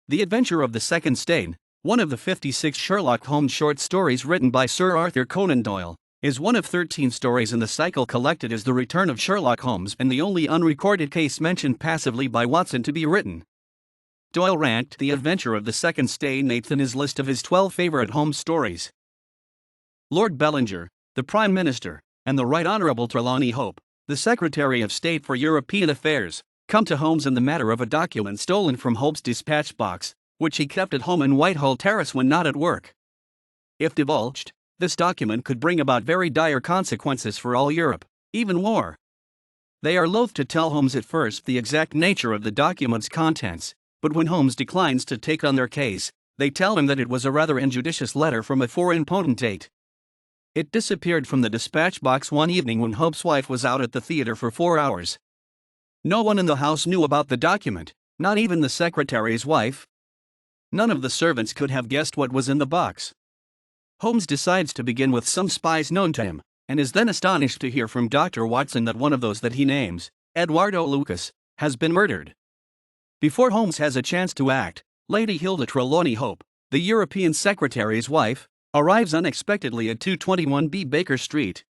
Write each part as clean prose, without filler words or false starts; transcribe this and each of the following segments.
The Adventure of the Second Stain, one of the 56 Sherlock Holmes short stories written by Sir Arthur Conan Doyle, is one of 13 stories in the cycle collected as The Return of Sherlock Holmes and the only unrecorded case mentioned passively by Watson to be written. Doyle ranked The Adventure of the Second Stain eighth in his list of his 12 favorite Holmes stories. Lord Bellinger, the Prime Minister, and the Right Honourable Trelawney Hope, the Secretary of State for European Affairs, come to Holmes in the matter of a document stolen from Holmes' dispatch box, which he kept at home in Whitehall Terrace when not at work. If divulged, this document could bring about very dire consequences for all Europe, even war. They are loath to tell Holmes at first the exact nature of the document's contents, but when Holmes declines to take on their case, they tell him that it was a rather injudicious letter from a foreign potentate. It disappeared from the dispatch box one evening when Hope's wife was out at the theater for 4 hours. No one in the house knew about the document, not even the secretary's wife. None of the servants could have guessed what was in the box. Holmes decides to begin with some spies known to him, and is then astonished to hear from Dr. Watson that one of those that he names, Eduardo Lucas, has been murdered. Before Holmes has a chance to act, Lady Hilda Trelawney Hope, the European secretary's wife, arrives unexpectedly at 221B Baker Street.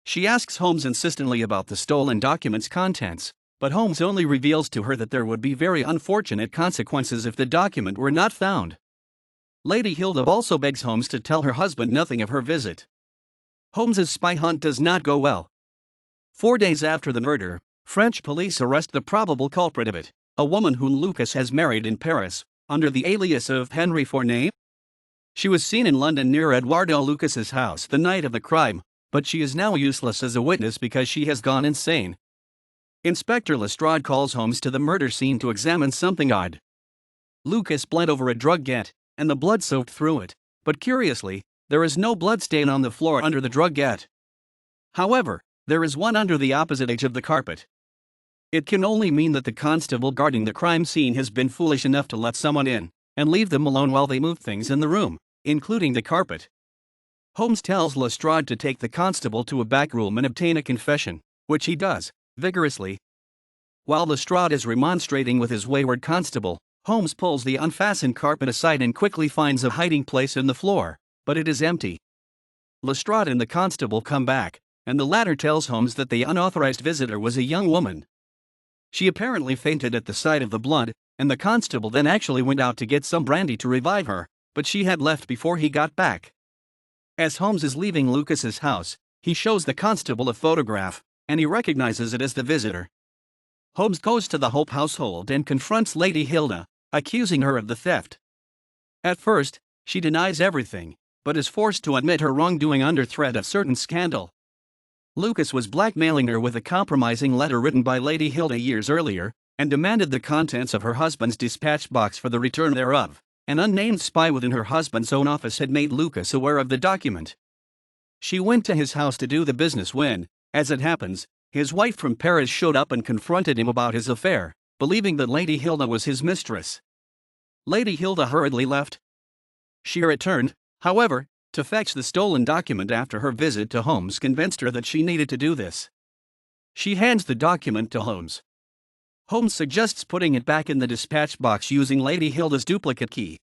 She asks Holmes insistently about the stolen document's contents, but Holmes only reveals to her that there would be very unfortunate consequences if the document were not found. Lady Hilda also begs Holmes to tell her husband nothing of her visit. Holmes's spy hunt does not go well. 4 days after the murder, French police arrest the probable culprit of it, a woman whom Lucas has married in Paris, under the alias of Henry Fournay. She was seen in London near Eduardo Lucas's house the night of the crime, but she is now useless as a witness because she has gone insane. Inspector Lestrade calls Holmes to the murder scene to examine something odd. Lucas bled over a drug get, and the blood soaked through it, but curiously, there is no blood stain on the floor under the drug get. However, there is one under the opposite edge of the carpet. It can only mean that the constable guarding the crime scene has been foolish enough to let someone in, and leave them alone while they move things in the room, including the carpet. Holmes tells Lestrade to take the constable to a back room and obtain a confession, which he does, vigorously. While Lestrade is remonstrating with his wayward constable, Holmes pulls the unfastened carpet aside and quickly finds a hiding place in the floor, but it is empty. Lestrade and the constable come back, and the latter tells Holmes that the unauthorized visitor was a young woman. She apparently fainted at the sight of the blood, and the constable then actually went out to get some brandy to revive her, but she had left before he got back. As Holmes is leaving Lucas's house, he shows the constable a photograph, and he recognizes it as the visitor. Holmes goes to the Hope household and confronts Lady Hilda, accusing her of the theft. At first, she denies everything, but is forced to admit her wrongdoing under threat of certain scandal. Lucas was blackmailing her with a compromising letter written by Lady Hilda years earlier, and demanded the contents of her husband's dispatch box for the return thereof. An unnamed spy within her husband's own office had made Lucas aware of the document. She went to his house to do the business when, as it happens, his wife from Paris showed up and confronted him about his affair, believing that Lady Hilda was his mistress. Lady Hilda hurriedly left. She returned, however, to fetch the stolen document after her visit to Holmes convinced her that she needed to do this. She hands the document to Holmes. Holmes suggests putting it back in the dispatch box using Lady Hilda's duplicate key.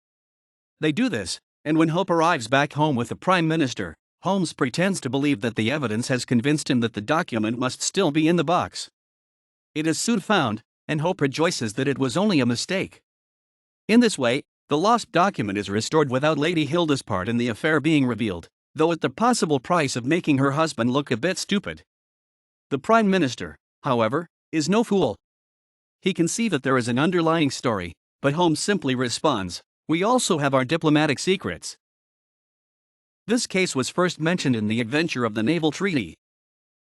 They do this, and when Hope arrives back home with the Prime Minister, Holmes pretends to believe that the evidence has convinced him that the document must still be in the box. It is soon found, and Hope rejoices that it was only a mistake. In this way, the lost document is restored without Lady Hilda's part in the affair being revealed, though at the possible price of making her husband look a bit stupid. The Prime Minister, however, is no fool. He can see that there is an underlying story, but Holmes simply responds, "We also have our diplomatic secrets." This case was first mentioned in The Adventure of the Naval Treaty.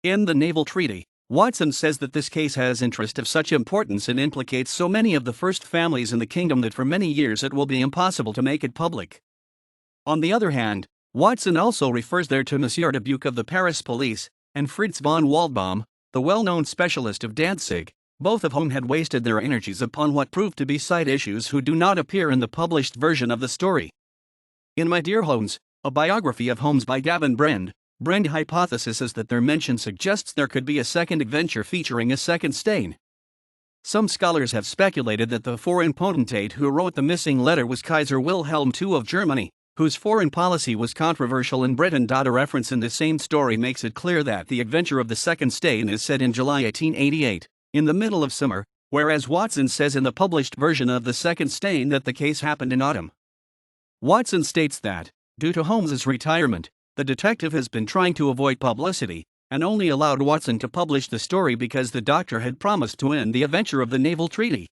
In the Naval Treaty, Watson says that this case has interest of such importance and implicates so many of the first families in the kingdom that for many years it will be impossible to make it public. On the other hand, Watson also refers there to Monsieur Dubuque of the Paris police, and Fritz von Waldbaum, the well-known specialist of Danzig, both of whom had wasted their energies upon what proved to be side issues who do not appear in the published version of the story. In My Dear Holmes, a biography of Holmes by Gavin Brand hypothesis is that their mention suggests there could be a second adventure featuring a second stain. Some scholars have speculated that the foreign potentate who wrote the missing letter was Kaiser Wilhelm II of Germany, whose foreign policy was controversial in Britain. A reference in the same story makes it clear that the adventure of the second stain is set in July 1888, in the middle of summer, whereas Watson says in the published version of the second stain that the case happened in autumn. Watson states that, due to Holmes's retirement, the detective has been trying to avoid publicity, and only allowed Watson to publish the story because the doctor had promised to end the adventure of the naval treaty.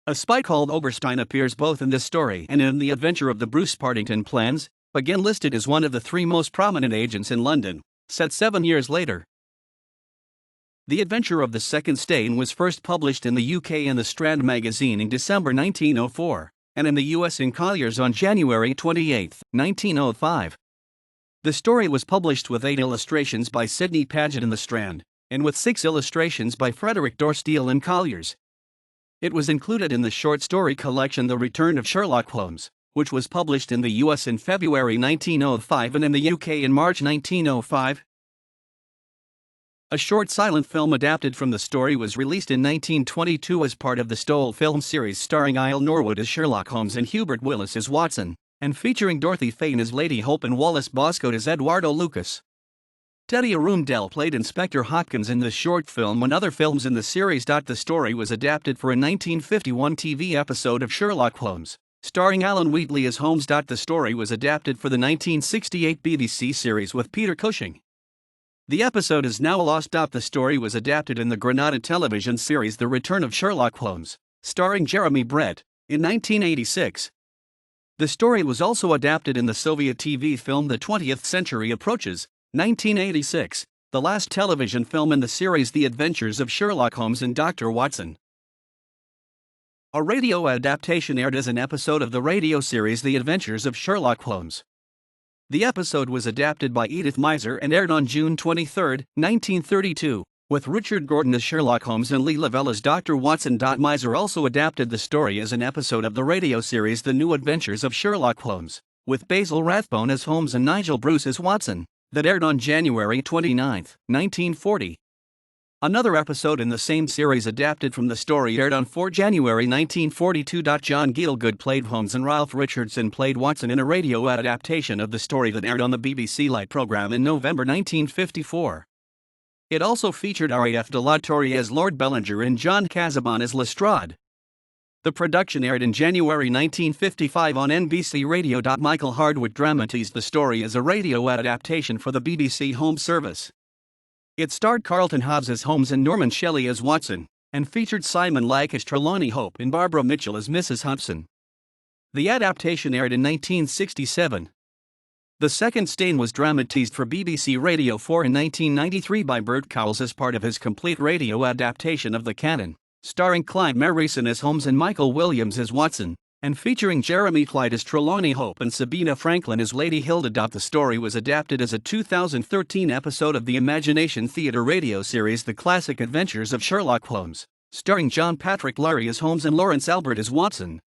A spy called Oberstein appears both in this story and in The Adventure of the Bruce Partington Plans, again listed as one of the three most prominent agents in London, set 7 years later. The Adventure of the Second Stain was first published in the UK in the Strand magazine in December 1904, and in the US in Collier's on January 28, 1905. The story was published with 8 illustrations by Sidney Paget in the Strand, and with 6 illustrations by Frederick Dorsteel in Collier's. It was included in the short story collection The Return of Sherlock Holmes, which was published in the US in February 1905 and in the UK in March 1905. A short silent film adapted from the story was released in 1922 as part of the Stoll film series starring Isle Norwood as Sherlock Holmes and Hubert Willis as Watson, and featuring Dorothy Fane as Lady Hope and Wallace Boscote as Eduardo Lucas. Teddy Arundel played Inspector Hopkins in the short film and other films in the series. The story was adapted for a 1951 TV episode of Sherlock Holmes, starring Alan Wheatley as Holmes. The story was adapted for the 1968 BBC series with Peter Cushing. The episode is now lost. The story was adapted in the Granada television series The Return of Sherlock Holmes, starring Jeremy Brett, in 1986. The story was also adapted in the Soviet TV film The 20th Century Approaches, 1986, the last television film in the series The Adventures of Sherlock Holmes and Dr. Watson. A radio adaptation aired as an episode of the radio series The Adventures of Sherlock Holmes. The episode was adapted by Edith Meiser and aired on June 23, 1932, with Richard Gordon as Sherlock Holmes and Lee Lavelle as Dr. Watson. Meiser also adapted the story as an episode of the radio series The New Adventures of Sherlock Holmes, with Basil Rathbone as Holmes and Nigel Bruce as Watson, that aired on January 29, 1940. Another episode in the same series adapted from the story aired on 4 January 1942. John Gielgud played Holmes and Ralph Richardson played Watson in a radio adaptation of the story that aired on the BBC Light programme in November 1954. It also featured R.A.F. de la Torre as Lord Bellinger and John Casaubon as Lestrade. The production aired in January 1955 on NBC Radio. Michael Hardwick dramatized the story as a radio adaptation for the BBC Home Service. It starred Carlton Hobbs as Holmes and Norman Shelley as Watson, and featured Simon Lack as Trelawney Hope and Barbara Mitchell as Mrs. Hudson. The adaptation aired in 1967. The Second Stain was dramatized for BBC Radio 4 in 1993 by Bert Cowles as part of his complete radio adaptation of the canon, starring Clyde Marison as Holmes and Michael Williams as Watson, and featuring Jeremy Clyde as Trelawney Hope and Sabina Franklin as Lady Hilda. The story was adapted as a 2013 episode of the Imagination Theatre radio series The Classic Adventures of Sherlock Holmes, starring John Patrick Larry as Holmes and Lawrence Albert as Watson.